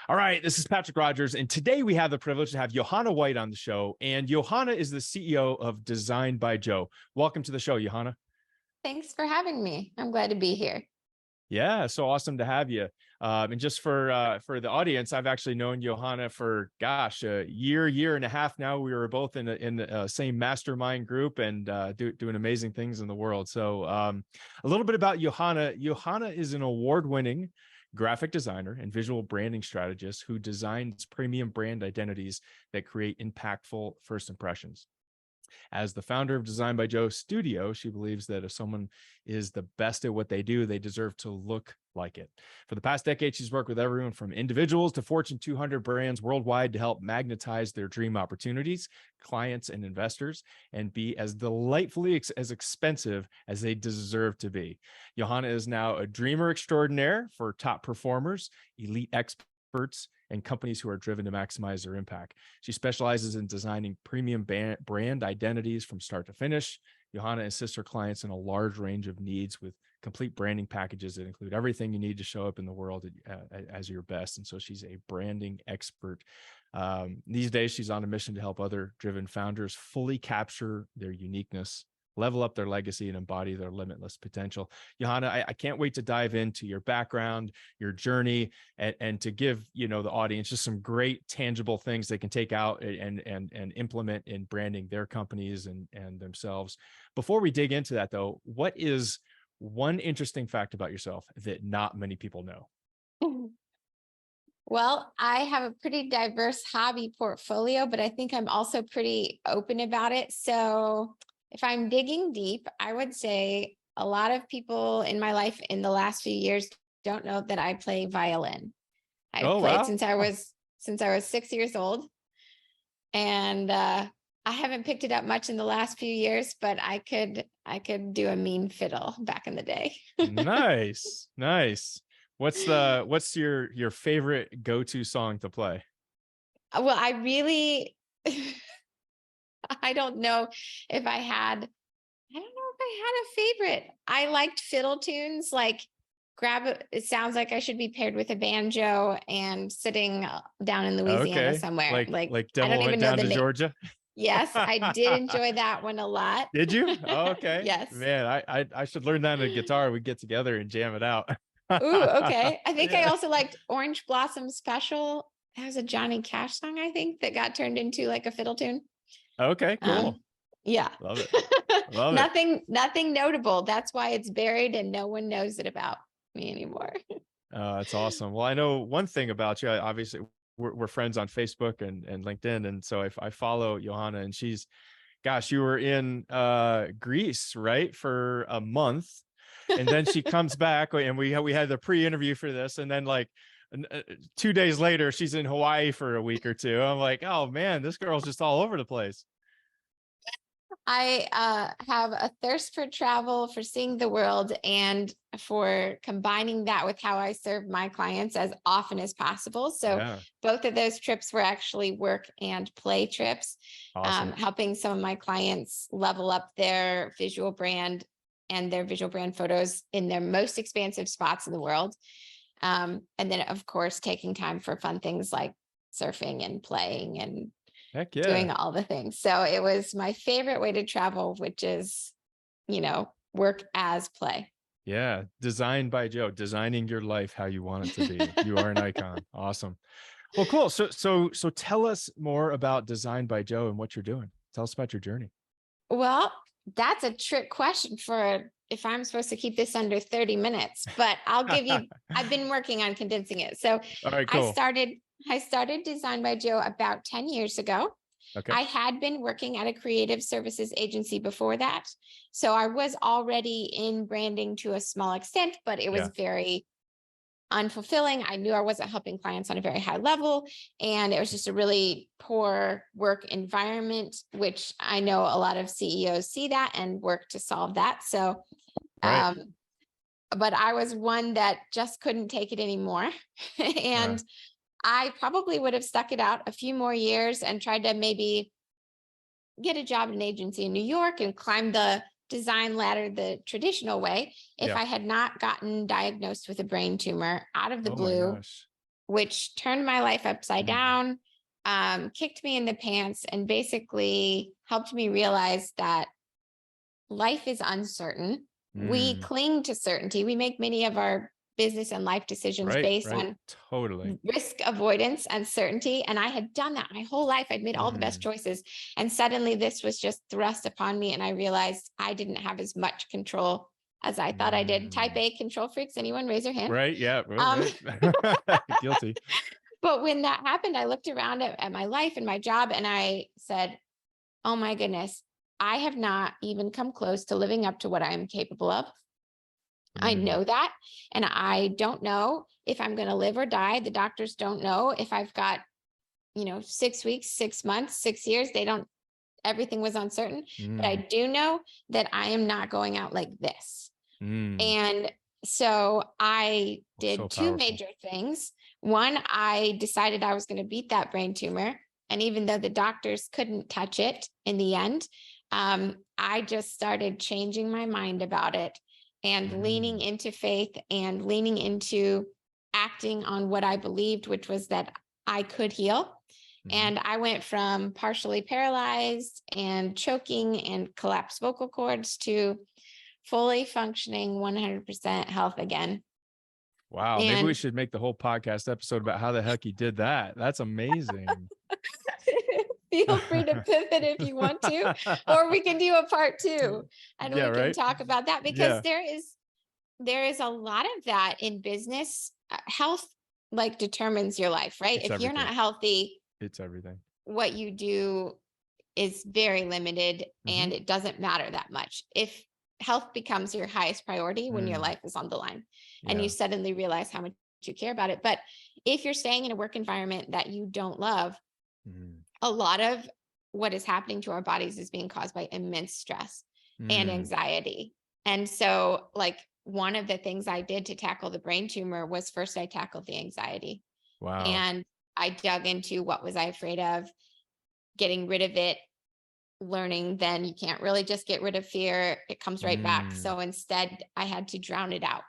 All right, this is Patrick Rogers, and today we have the privilege to have Johanna White on the show. And Johanna is the CEO of Design by Joe. Welcome to the show, Johanna. Thanks for having me. I'm glad to be here. Yeah, so awesome to have you. And just for the audience, I've actually known Johanna for a year and a half now. We were both in the same mastermind group and doing amazing things in the world. So a little bit about Johanna. Johanna is an award-winning graphic designer and visual branding strategist who designs premium brand identities that create impactful first impressions. As the founder of Design by Joe Studio, she believes that if someone is the best at what they do, they deserve to look like it. For the past decade, she's worked with everyone from individuals to Fortune 200 brands worldwide to help magnetize their dream opportunities, clients, and investors, and be as delightfully as expensive as they deserve to be. Johanna is now a dreamer extraordinaire for top performers, elite experts, and companies who are driven to maximize their impact. She specializes in designing premium brand identities from start to finish. Johanna assists her clients in a large range of needs with complete branding packages that include everything you need to show up in the world as your best. And so she's a branding expert. These days, she's on a mission to help other driven founders fully capture their uniqueness, level up their legacy, and embody their limitless potential. Johanna, I can't wait to dive into your background, your journey, and to give the audience just some great tangible things they can take out and implement in branding their companies and themselves. Before we dig into that, though, what is one interesting fact about yourself that not many people know? Well, I have a pretty diverse hobby portfolio, but I think I'm also pretty open about it. So if I'm digging deep, I would say a lot of people in my life in the last few years don't know that I play violin. I've Oh, played wow. since I was 6 years old, and I haven't picked it up much in the last few years, but I could do a mean fiddle back in the day. Nice. What's your favorite go-to song to play? Well, I really I don't know if I had I don't know if I had a favorite. I liked fiddle tunes, like it sounds like I should be paired with a banjo and sitting down in Louisiana Okay. somewhere. Like I don't Devil Went even know Down the to name. Georgia. Yes, I did enjoy that one a lot. Did you? Oh, okay. Yes. Man, I should learn that on a guitar. We get together and jam it out. Ooh, okay. I think I Yeah. also liked Orange Blossom Special. That was a Johnny Cash song, I think, that got turned into like a fiddle tune. Okay, cool. Yeah. Love it. Love it. Nothing notable. That's why it's buried and no one knows it about me anymore. That's awesome. Well, I know one thing about you. Obviously, we're friends on Facebook and LinkedIn, and so I follow Johanna, and gosh, you were in Greece, right, for a month, and then she comes back, and we had the pre-interview for this, and then 2 days later, she's in Hawaii for a week or two. I'm like, oh man, this girl's just all over the place. I have a thirst for travel, for seeing the world, and for combining that with how I serve my clients as often as possible. So Yeah, both of those trips were actually work and play trips, awesome. helping some of my clients level up their visual brand and their visual brand photos in their most expansive spots in the world. And then, of course, taking time for fun things like surfing and playing and Heck yeah. doing all the things. So it was my favorite way to travel, which is, work as play. Yeah, Designed by Joe, designing your life how you want it to be. You are an icon. Awesome. Well, cool. So tell us more about Designed by Joe and what you're doing. Tell us about your journey. Well, that's a trick question for if I'm supposed to keep this under 30 minutes, but I've been working on condensing it. So All right, I cool. started I started Design by Joe about 10 years ago. Okay. I had been working at a creative services agency before that. So I was already in branding to a small extent, but it was Yeah. very unfulfilling. I knew I wasn't helping clients on a very high level, and it was just a really poor work environment, which I know a lot of CEOs see that and work to solve that. So, Right. but I was one that just couldn't take it anymore. Uh, And I probably would have stuck it out a few more years and tried to maybe get a job in an agency in New York and climb the design ladder the traditional way if yeah. I had not gotten diagnosed with a brain tumor out of the Oh my blue gosh. which turned my life upside down, kicked me in the pants, and basically helped me realize that life is uncertain. We cling to certainty. We make many of our business and life decisions based on totally risk avoidance and certainty. And I had done that my whole life. I'd made all the best choices. And suddenly this was just thrust upon me. And I realized I didn't have as much control as I thought I did. Type A control freaks. Anyone raise your hand? Right. Yeah. Guilty. But when that happened, I looked around at my life and my job and I said, oh my goodness, I have not even come close to living up to what I am capable of. I know that. And I don't know if I'm going to live or die. The doctors don't know if I've got, 6 weeks, 6 months, 6 years. They don't, everything was uncertain, but I do know that I am not going out like this. And so I did two major things. One, I decided I was going to beat that brain tumor. And even though the doctors couldn't touch it in the end, I just started changing my mind about it and leaning into faith and leaning into acting on what I believed, which was that I could heal. And I went from partially paralyzed and choking and collapsed vocal cords to fully functioning 100% health again. Wow. Maybe we should make the whole podcast episode about how the heck you did that. That's amazing. Feel free to pivot if you want to, or we can do a part 2 and we can talk about that, because there is a lot of that in business. Health determines your life, right? If you're not healthy, it's everything. What you do is very limited and it doesn't matter that much. If health becomes your highest priority when your life is on the line and you suddenly realize how much you care about it. But if you're staying in a work environment that you don't love, a lot of what is happening to our bodies is being caused by immense stress and anxiety. And so one of the things I did to tackle the brain tumor was first I tackled the anxiety. Wow. And I dug into what was I afraid of, getting rid of it, learning then you can't really just get rid of fear. It comes right back. So instead I had to drown it out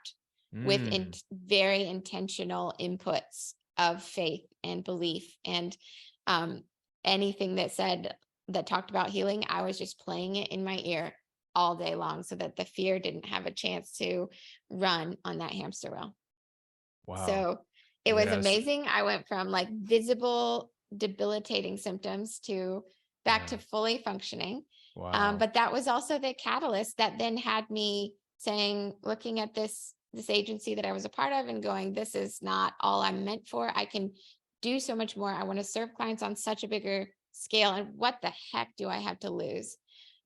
with very intentional inputs of faith and belief. And anything that talked about healing, I was just playing it in my ear all day long so that the fear didn't have a chance to run on that hamster wheel. Wow. So it was amazing. I went from visible debilitating symptoms to back to fully functioning. Wow. But that was also the catalyst that then had me looking at this agency that I was a part of and going, this is not all I'm meant for. I can do so much more. I want to serve clients on such a bigger scale. And what the heck do I have to lose?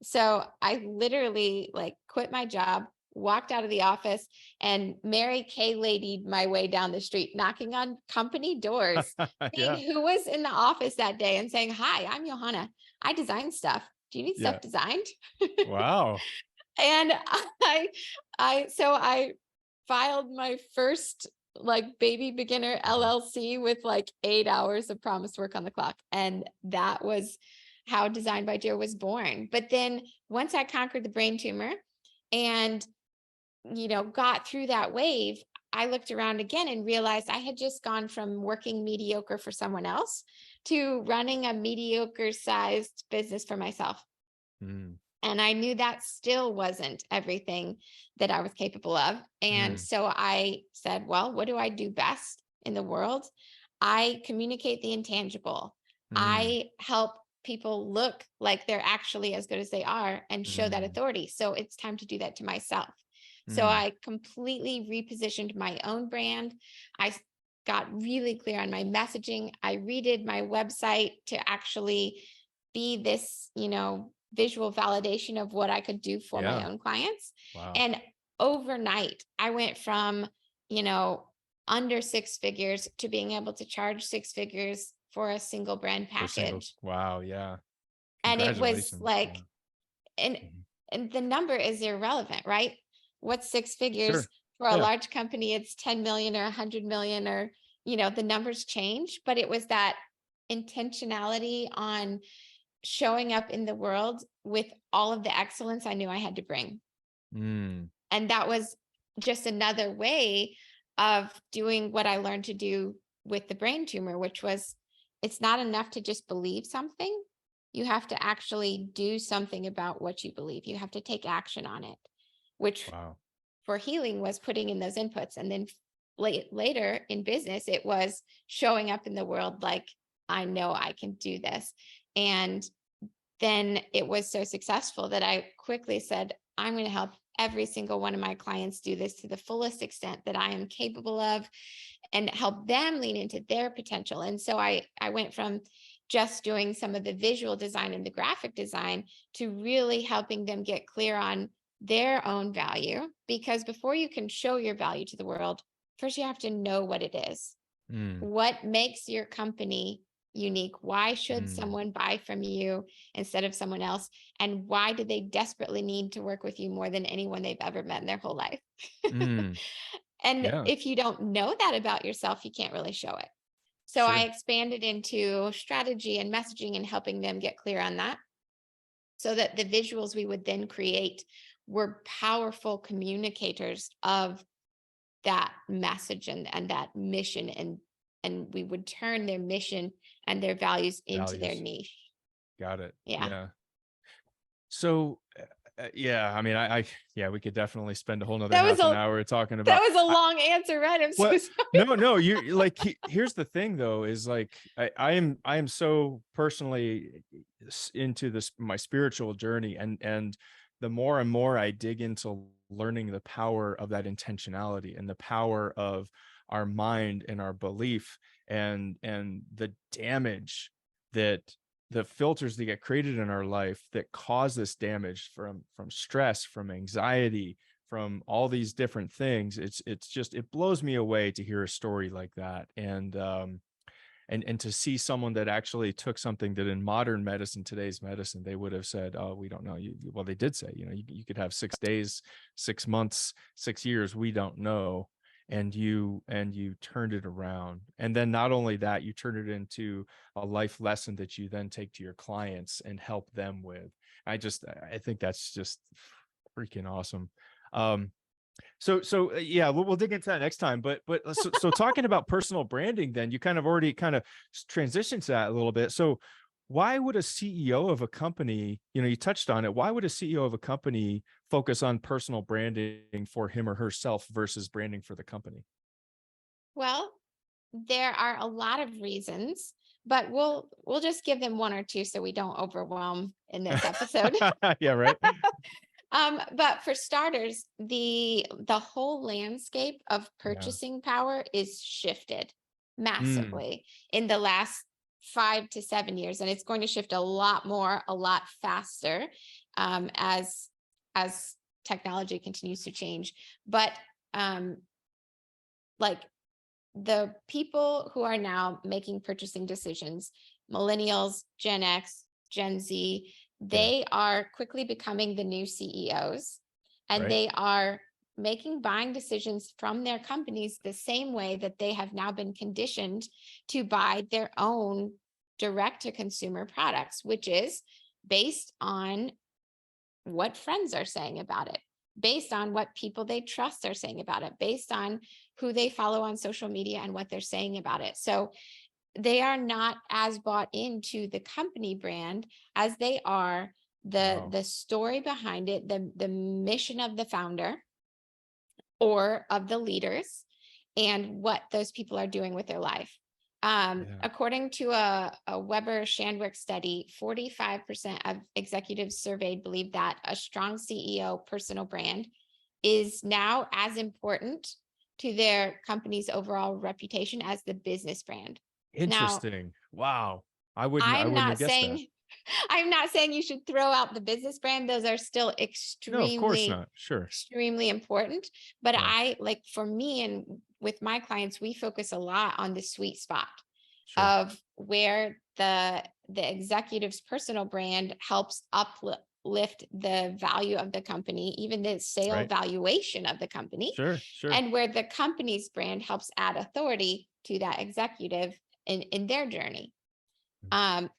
So I literally quit my job, walked out of the office, and Mary Kay lady'd my way down the street, knocking on company doors, seeing who was in the office that day and saying, hi, I'm Johanna. I design stuff. Do you need stuff designed? Wow. And I filed my first baby beginner LLC with 8 hours of promised work on the clock. And that was how Design by Dear was born. But then once I conquered the brain tumor and got through that wave, I looked around again and realized I had just gone from working mediocre for someone else to running a mediocre sized business for myself. And I knew that still wasn't everything that I was capable of. And so I said, well, what do I do best in the world? I communicate the intangible. I help people look like they're actually as good as they are and show that authority. So it's time to do that to myself. So I completely repositioned my own brand. I got really clear on my messaging. I redid my website to actually be this, visual validation of what I could do for my own clients. Wow. And overnight, I went from, under 6 figures to being able to charge 6 figures for a single brand package. Wow. Yeah. And it was and the number is irrelevant, right? What's 6 figures for a large company? It's 10 million or 100 million, or, the numbers change, but it was that intentionality on showing up in the world with all of the excellence I knew I had to bring. And that was just another way of doing what I learned to do with the brain tumor, which was, it's not enough to just believe something. You have to actually do something about what you believe. You have to take action on it, which Wow. for healing was putting in those inputs. And then later in business, it was showing up in the world like, I know I can do this. And then it was so successful that I quickly said, I'm going to help every single one of my clients do this to the fullest extent that I am capable of, and help them lean into their potential. And so I went from just doing some of the visual design and the graphic design to really helping them get clear on their own value. Because before you can show your value to the world, first you have to know what it is. Mm, What makes your company unique? Why should mm, someone buy from you instead of someone else? And why do they desperately need to work with you more than anyone they've ever met in their whole life? mm. And Yeah, if you don't know that about yourself, you can't really show it. So I sure. expanded into strategy and messaging and helping them get clear on that, so that the visuals we would then create were powerful communicators of that message and that mission, and we would turn their mission and their values into their Values. niche. Got it. Yeah. Yeah. So, yeah, I mean, yeah, we could definitely spend a whole nother That was half an a hour talking that about. was a long answer, right? I'm so What? sorry. No, no, you like here's the thing though, is like I am so personally into this my spiritual journey, and the more and more I dig into learning the power of that intentionality and the power of our mind and our belief, and the damage that the filters that get created in our life that cause this damage from stress, from anxiety, from all these different things. It's just, it blows me away to hear a story like that. And to see someone that actually took something that in modern medicine, today's medicine, they would have said, oh, we don't know. Well, they did say, you could have 6 days, 6 months, 6 years, we don't know. And you turned it around. And then not only that, you turned it into a life lesson that you then take to your clients and help them with. I think that's just freaking awesome. Um, so yeah, we'll dig into that next time. But talking about personal branding, then you kind of already kind of transitioned to that a little bit. So why would a CEO of a company, you touched on it, why would a CEO of a company focus on personal branding for him or herself versus branding for the company? Well, there are a lot of reasons, but we'll just give them one or two so we don't overwhelm in this episode. Yeah, right. But for starters, the whole landscape of Yeah. purchasing power is shifted Mm, massively in the last 5 to 7 years, and it's going to shift a lot more, a lot faster, as technology continues to change. But um, like the people who are now making purchasing decisions, millennials, Gen X, Gen Z, yeah. they are quickly becoming the new CEOs, and Right. they are making buying decisions from their companies the same way that they have now been conditioned to buy their own direct to consumer products, which is based on what friends are saying about it, based on what people they trust are saying about it, based on who they follow on social media and what they're saying about it. So they are not as bought into the company brand as they are Wow. the story behind it, the mission of the founder or of the leaders, and what those people are doing with their life. Yeah. According to a Weber Shandwick study, 45% of executives surveyed believe that a strong CEO personal brand is now as important to their company's overall reputation as the business brand. Now, Interesting. Wow. I I'm wouldn't have not guessed that. saying I'm not saying you should throw out the business brand. Those are still No, of course extremely, not. Sure. extremely important. But Yeah. I like, for me and with my clients, we focus a lot on the sweet spot Sure. of where the executive's personal brand helps uplift the value of the company, even the sale Right. valuation of the company, Sure. Sure. and where the company's brand helps add authority to that executive in their journey. Mm. Um,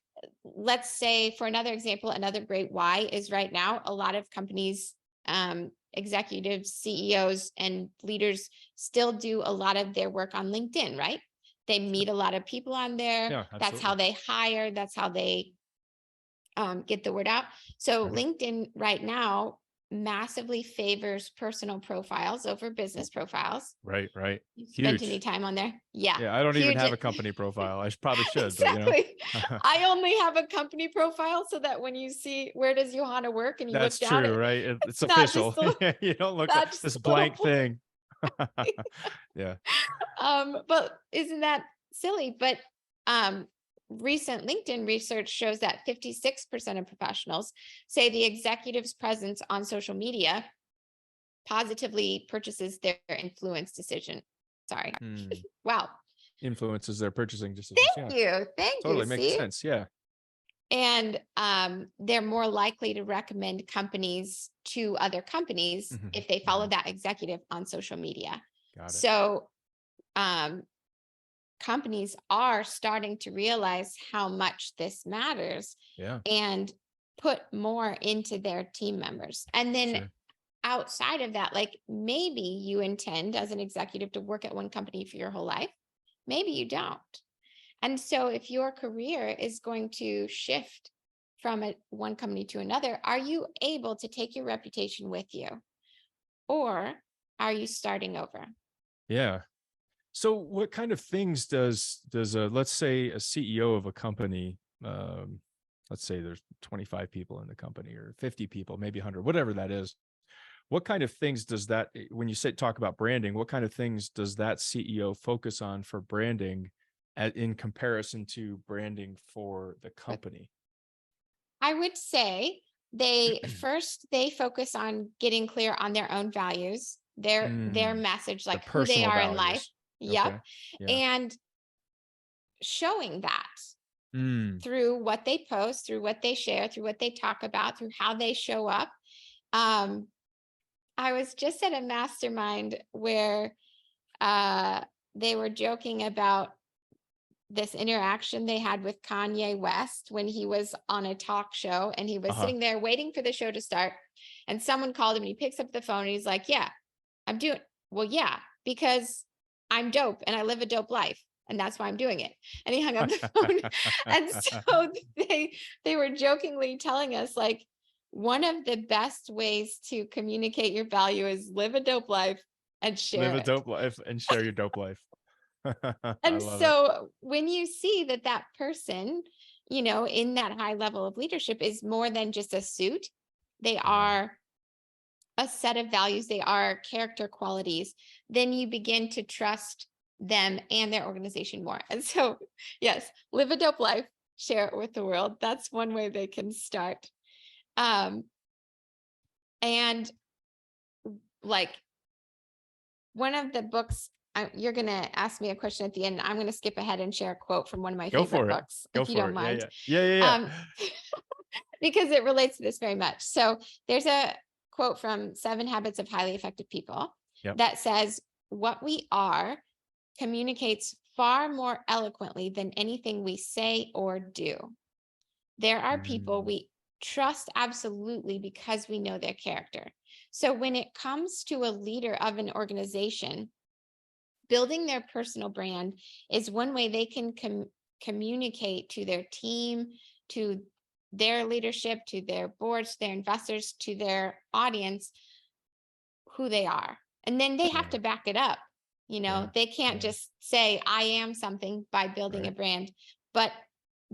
let's say, for another example, another great why is right now, a lot of companies, executives, CEOs, and leaders still do a lot of their work on LinkedIn, right? They meet a lot of people on there. Yeah, That's how absolutely. they hire. That's how they get the word out. So Right. LinkedIn right now massively favors personal profiles over business profiles. Right. Right. You spent any Huge. time on there? Yeah, Yeah. I don't even huge. have a company profile. Probably should, but Exactly. I only have a company profile so that when you see where does Johanna work and you look that's down, true, right? It's it's not official. just a, You don't look at not just this a little. blank thing. Yeah. But isn't that silly? But um, recent LinkedIn research shows that 56% of professionals say the executive's presence on social media positively purchases their influence decision. Sorry. Hmm. Wow. Influences their purchasing decisions. Thank Yeah. you. Thank you. Totally makes See? sense. Yeah. And they're more likely to recommend companies to other companies Hmm. if they follow Hmm. that executive on social media. Got it. So um, companies are starting to realize how much this matters Yeah. and put more into their team members. And then Sure. outside of that, like maybe you intend as an executive to work at one company for your whole life, maybe you don't. And so if your career is going to shift from one company to another, are you able to take your reputation with you? Or are you starting over? Yeah. So what kind of things does a, let's say, a CEO of a company, um, let's say there's 25 people in the company or 50 people, maybe 100, whatever that is. What kind of things does that, when you say talk about branding, what kind of things does that CEO focus on for branding in comparison to branding for the company? I would say they focus on getting clear on their own values, their Mm, message, the like who they personal are in life. values. Yep. Okay. Yeah. And showing that Mm, through what they post, through what they share, through what they talk about, through how they show up. Um, I was just at a mastermind where uh, they were joking about this interaction they had with Kanye West when he was on a talk show and he was uh-huh. sitting there waiting for the show to start. And someone called him and he picks up the phone and he's like, yeah, I'm doing, well, yeah, because I'm dope and I live a dope life. And that's why I'm doing it. And he hung up the phone. And so they were jokingly telling us like one of the best ways to communicate your value is live a dope life and Live share a it. dope life and share your dope life. I And love it. so when you see that that person, in that high level of leadership is more than just a suit, they Yeah. are a set of values, they are character qualities, then you begin to trust them and their organization more. And so, yes, live a dope life, share it with the world. That's one way they can start. Um, and like one of the books, you're going to ask me a question at the end. I'm going to skip ahead and share a quote from one of my Go favorite for it. books, Go if you for don't it. Yeah, mind. yeah. Yeah, yeah, yeah. Um, because it relates to this very much. So there's a quote from Seven Habits of Highly Effective People Yep. that says, what we are communicates far more eloquently than anything we say or do. There are people Mm, we trust absolutely because we know their character. So when it comes to a leader of an organization, building their personal brand is one way they can communicate to their team, to their leadership, to their boards, their investors, to their audience, who they are. And then they have yeah, to back it up. yeah, They can't yeah. just say, I am something by building a Right. brand, but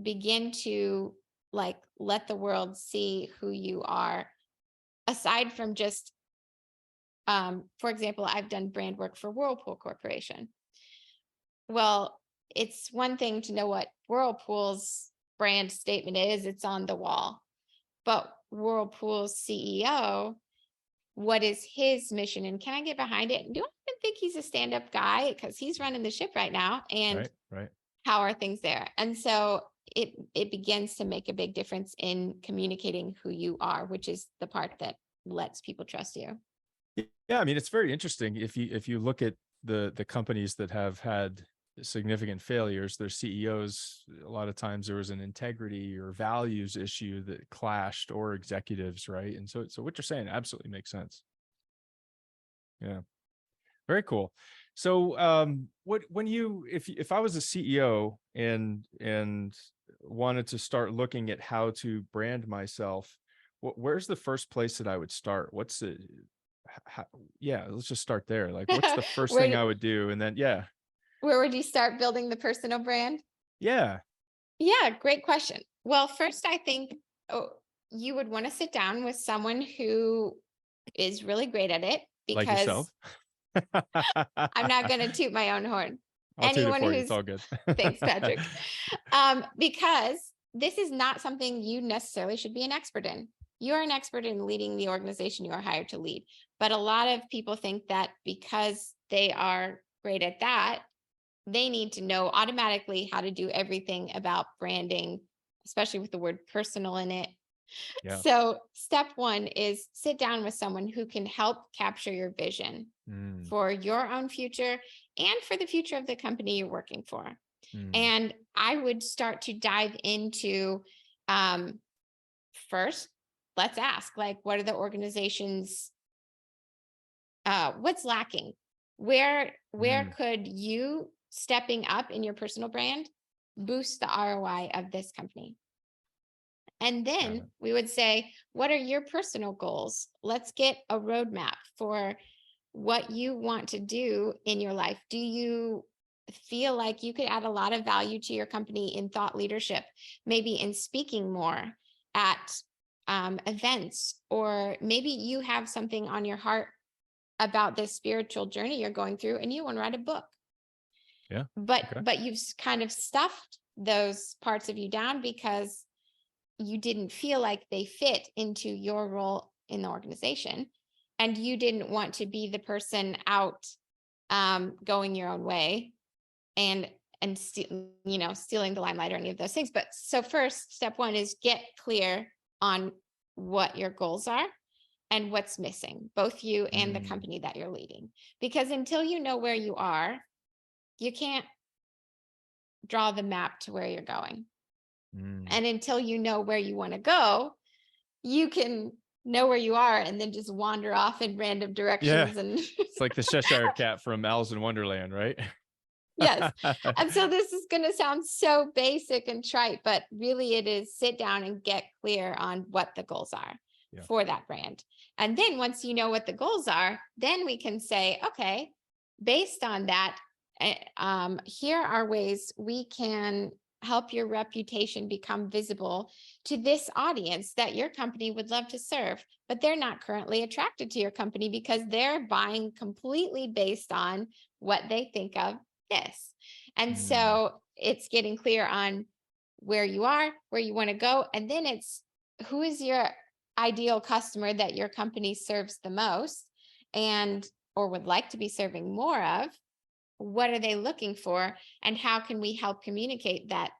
begin to like let the world see who you are aside from just, for example, I've done brand work for Whirlpool Corporation. Well, it's one thing to know what Whirlpool's brand statement is, it's on the wall. But Whirlpool's CEO, what is his mission? And can I get behind it? Do I even think he's a stand up guy? Because he's running the ship right now. And Right. Right. how are things there? And so it begins to make a big difference in communicating who you are, which is the part that lets people trust you. Yeah, I mean, it's very interesting if you look at the companies that have had significant failures, their CEOs, a lot of times there was an integrity or values issue that clashed, or executives, right? And so what you're saying absolutely makes sense. Yeah. Very cool. So if I was a CEO and wanted to start looking at how to brand myself, where's the first place that I would start? What's the how, yeah, let's just start there. Like, what's the first thing Where I would do? And then, yeah, where would you start building the personal brand? yeah, Yeah, great question. Well, first, I think oh, you would want to sit down with someone who is really great at it like because yourself. I'm not going to toot my own horn. I'll toot it Anyone for you. It's who's, all good. thanks, Patrick. Because this is not something you necessarily should be an expert in. You are an expert in leading the organization you are hired to lead. But a lot of people think that because they are great at that, they need to know automatically how to do everything about branding, especially with the word personal in it. Yeah. So, step one is sit down with someone who can help capture your vision Mm, for your own future and for the future of the company you're working for. mm, And I would start to dive into um, first, let's ask, like, what are the organizations, what's lacking? Where mm. could you stepping up in your personal brand boost the ROI of this company? And Got then it. we would say, what are your personal goals? Let's get a roadmap for what you want to do in your life. Do you feel like you could add a lot of value to your company in thought leadership, maybe in speaking more at events, or maybe you have something on your heart about this spiritual journey you're going through and you want to write a book, Yeah. but Okay. you've kind of stuffed those parts of you down because you didn't feel like they fit into your role in the organization, and you didn't want to be the person out going your own way and stealing the limelight or any of those things. But so first, step one is get clear on what your goals are and what's missing, both you and the Mm, company that you're leading. Because until you know where you are, you can't draw the map to where you're going. mm. And until you know where you want to go, you can know where you are and then just wander off in random Yeah. directions. And It's like the Cheshire Cat from Alice in Wonderland, right? yes. And so this is going to sound so basic and trite, but really it is sit down and get clear on what the goals are Yeah. for that brand. And then once you know what the goals are, then we can say, okay, based on that, here are ways we can help your reputation become visible to this audience that your company would love to serve, but they're not currently attracted to your company because they're buying completely based on what they think of this. And Mm, so it's getting clear on where you are, where you want to go. And then it's who is your ideal customer that your company serves the most and or would like to be serving more of. What are they looking for? And how can we help communicate that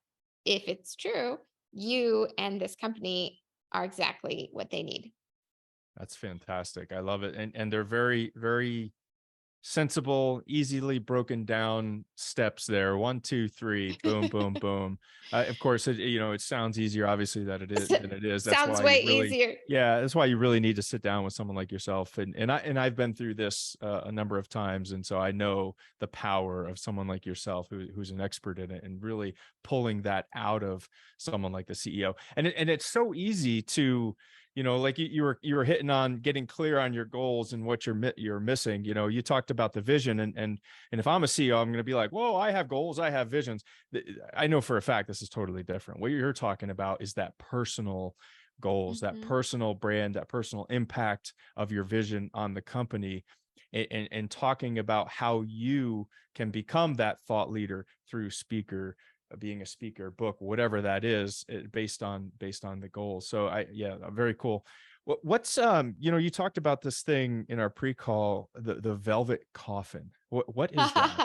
if it's true, you and this company are exactly what they need? that's fantastic. I love it. And they're very, very sensible, easily broken down steps there. One, two, three, boom, boom, boom. Of course, it sounds easier, obviously, than it is. That's Sounds why way easier. that's why you really need to sit down with someone like yourself. And I've been through this a number of times, and so I know the power of someone like yourself who's an expert in it, and really pulling that out of someone like the CEO. And it's so easy to like you were hitting on getting clear on your goals and what you're missing. You talked about the vision, and if I'm a CEO, I'm going to be like, whoa, I have goals, I have visions. I know for a fact this is totally different. What you're talking about is that personal goals, that Mhm. personal brand, that personal impact of your vision on the company, and talking about how you can become that thought leader through being a speaker, book, whatever that is, based on the goals. So yeah, very cool. What's you talked about this thing in our pre-call, the Velvet Coffin. What is that?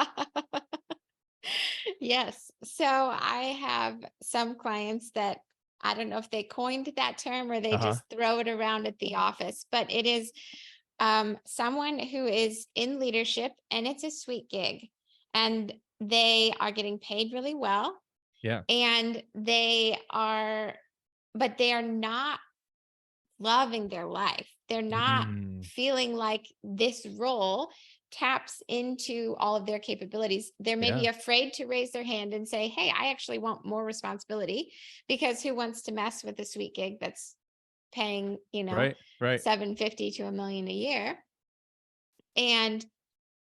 Yes. So I have some clients that I don't know if they coined that term or they Uh-huh. just throw it around at the office, but it is someone who is in leadership and it's a sweet gig and they are getting paid really well Yeah. and but they are not loving their life. They're not Mm, feeling like this role taps into all of their capabilities. They're Yeah. maybe afraid to raise their hand and say, hey, I actually want more responsibility, because who wants to mess with a sweet gig that's paying, Right. Right. 750 to $1 million a year? And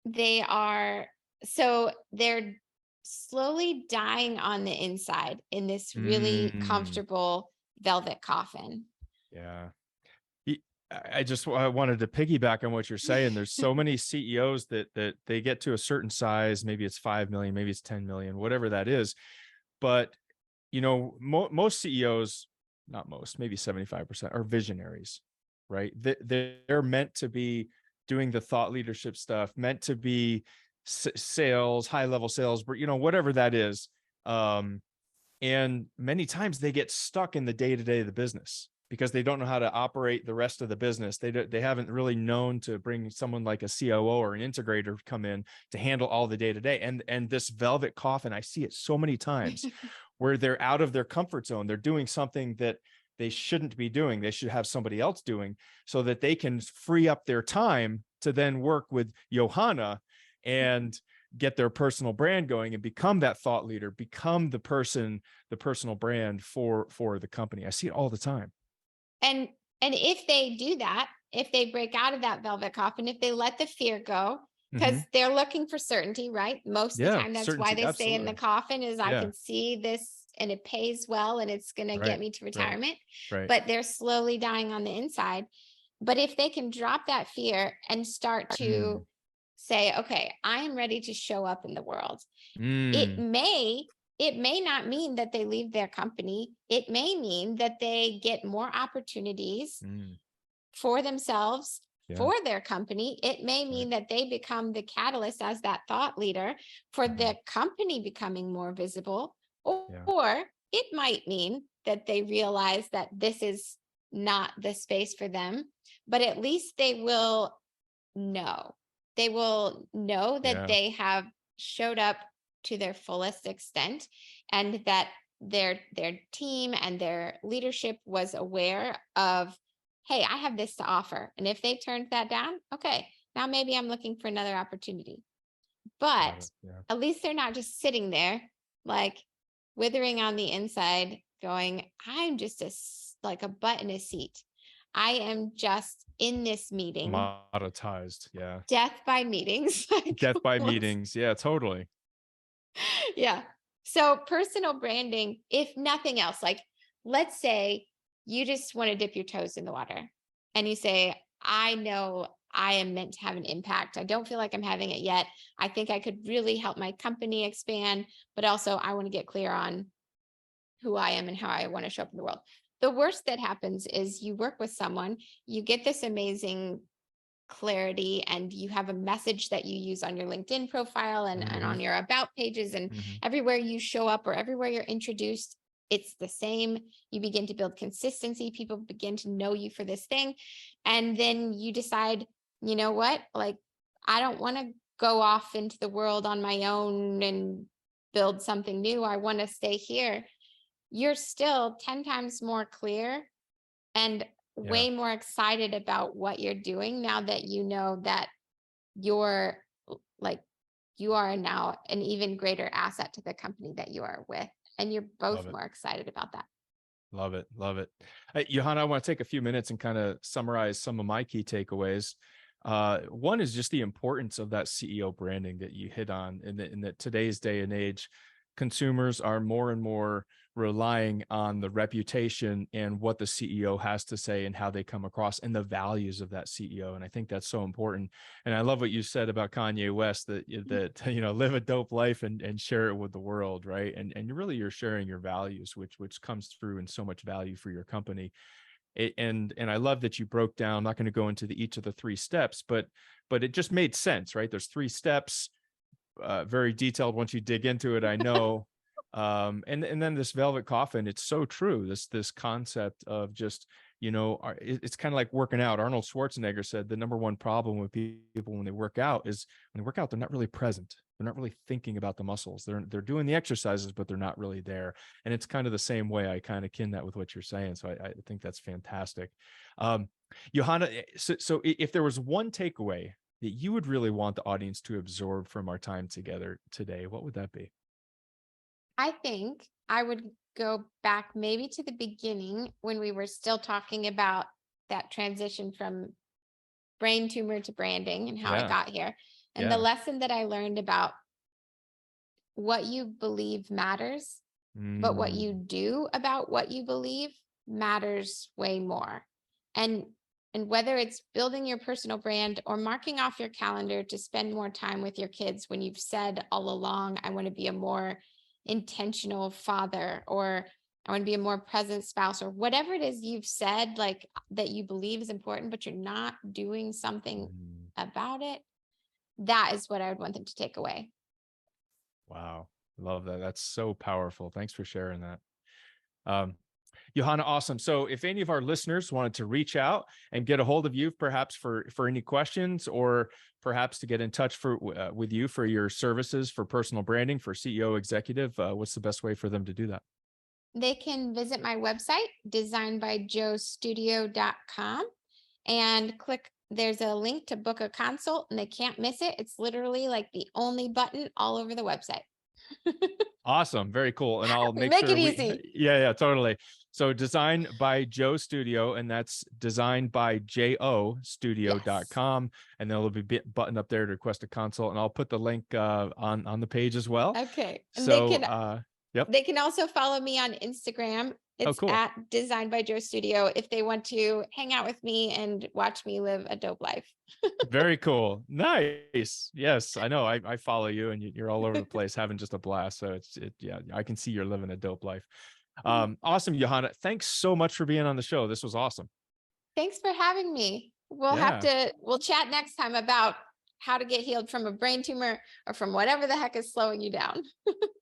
they are, so they're slowly dying on the inside in this really Mm, comfortable velvet coffin. yeah. Y- I just wanted to piggyback on what you're saying. There's so many CEOs that they get to a certain size, maybe it's 5 million, maybe it's 10 million, whatever that is. But most CEOs, not most, maybe 75% are visionaries, right? They're meant to be doing the thought leadership stuff, meant to be sales, high level sales, but whatever that is. Um, and many times they get stuck in the day-to-day of the business because they don't know how to operate the rest of the business. They haven't really known to bring someone like a COO or an integrator come in to handle all the day-to-day. And this velvet coffin, I see it so many times where they're out of their comfort zone. They're doing something that they shouldn't be doing. They should have somebody else doing, so that they can free up their time to then work with Johanna and get their personal brand going and become that thought leader, become the personal brand for the company. I see it all the time. And if they do that, if they break out of that velvet coffin, if they let the fear go, Mm-hmm. because they're looking for certainty, right? Most of the Yeah, time, that's why certainty. they stay in the Absolutely. coffin, is I Yeah. can see this and it pays well and it's going to get Right. me to Right. retirement. Right. But they're slowly dying on the inside. But if they can drop that fear and start Mm. to say, okay, I am ready to show up in the world, it Mm. may it may not mean that they leave their company. It may mean that they get more opportunities Mm. for themselves, Yeah. for their company. It may Right. mean that they become the catalyst as that thought leader for Mm-hmm. the company becoming more visible. Yeah. Or it might mean that they realize that this is not the space for them, but at least they will know. They will know that Yeah. they have showed up to their fullest extent, and that their team and their leadership was aware of, hey, I have this to offer. And if they turned that down, okay, now maybe I'm looking for another opportunity. Got But it. Yeah. at least they're not just sitting there like withering on the inside going, I'm just like a butt in a seat. I am just in this meeting, Commoditized. Yeah. death by meetings. Like, Death by meetings. Yeah, totally. yeah. So personal branding, if nothing else, like let's say you just want to dip your toes in the water and you say, I know I am meant to have an impact. I don't feel like I'm having it yet. I think I could really help my company expand, but also I want to get clear on who I am and how I want to show up in the world. The worst that happens is you work with someone, you get this amazing clarity, and you have a message that you use on your LinkedIn profile and Mm-hmm. on your about pages, and Mm-hmm. everywhere you show up or everywhere you're introduced, it's the same. You begin to build consistency. People begin to know you for this thing. And then you decide, you know what? Like, I don't want to go off into the world on my own and build something new. I want to stay here. You're still 10 times more clear and Yeah. way more excited about what you're doing now that you know that you're like you are now an even greater asset to the company that you are with, and you're Love both it. more excited about that. Love it. Love it. Hey, Johanna, I want to take a few minutes and kind of summarize some of my key takeaways. One is just the importance of that CEO branding that you hit on in that today's day and age, consumers are more and more relying on the reputation and what the CEO has to say and how they come across and the values of that CEO. And I think that's so important. And I love what you said about Kanye West, that live a dope life and share it with the world, right? And really you're sharing your values, which comes through in so much value for your company. And I love that you broke down. I'm not going to go into each of the three steps, but it just made sense, right? There's three steps, very detailed once you dig into it, I know. And then this velvet coffin, it's so true. This concept of just, it's kind of like working out. Arnold Schwarzenegger said the number one problem with people when they work out is when they work out, they're not really present. They're not really thinking about the muscles. They're doing the exercises, but they're not really there. And it's kind of the same way. I kind of kin that with what you're saying. So I think that's fantastic. Johanna, so if there was one takeaway that you would really want the audience to absorb from our time together today, what would that be? I think I would go back maybe to the beginning when we were still talking about that transition from brain tumor to branding and how I Yeah. got here. And the Yeah. lesson that I learned about what you believe matters, but what you Mm, do about what you believe matters way more. And whether it's building your personal brand or marking off your calendar to spend more time with your kids when you've said all along, I want to be a more intentional father, or I want to be a more present spouse, or whatever it is you've said, like that you believe is important, but you're not doing something mm. about it. That is what I would want them to take away. Wow. Love that. That's so powerful. Thanks for sharing that. Um, Johanna, awesome. So if any of our listeners wanted to reach out and get a hold of you, perhaps for any questions, or perhaps to get in touch with you for your services for personal branding for CEO executive, what's the best way for them to do that? They can visit my website, designbyjoestudio.com, and click. There's a link to book a consult, and they can't miss it. It's literally like the only button all over the website. Awesome. Very cool. And I'll We make make sure it we, easy. yeah, totally. So Design by Joe Studio, and that's designed by Yes. jostudio.com. And there'll be a button up there to request a consult. And I'll put the link on the page as well. Okay. And So yep. they can also follow me on Instagram. Oh, It's cool. at Design by Joe Studio if they want to hang out with me and watch me live a dope life. Very cool. Nice. Yes, I know. I follow you, and you're all over the place having just a blast. So yeah, I can see you're living a dope life. Awesome, Johanna. Thanks so much for being on the show. This was awesome. Thanks for having me. Yeah. We'll chat next time about how to get healed from a brain tumor or from whatever the heck is slowing you down.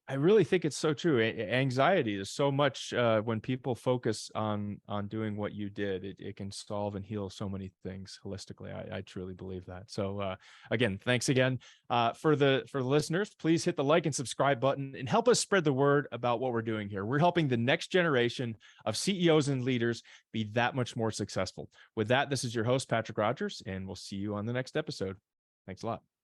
I really think it's so true. Anxiety is so much when people focus on doing what you did, it can solve and heal so many things holistically. I truly believe that. So again, thanks again for the listeners. Please hit the like and subscribe button and help us spread the word about what we're doing here. We're helping the next generation of CEOs and leaders be that much more successful. With that, this is your host, Patrick Rogers, and we'll see you on the next episode. Thanks a lot.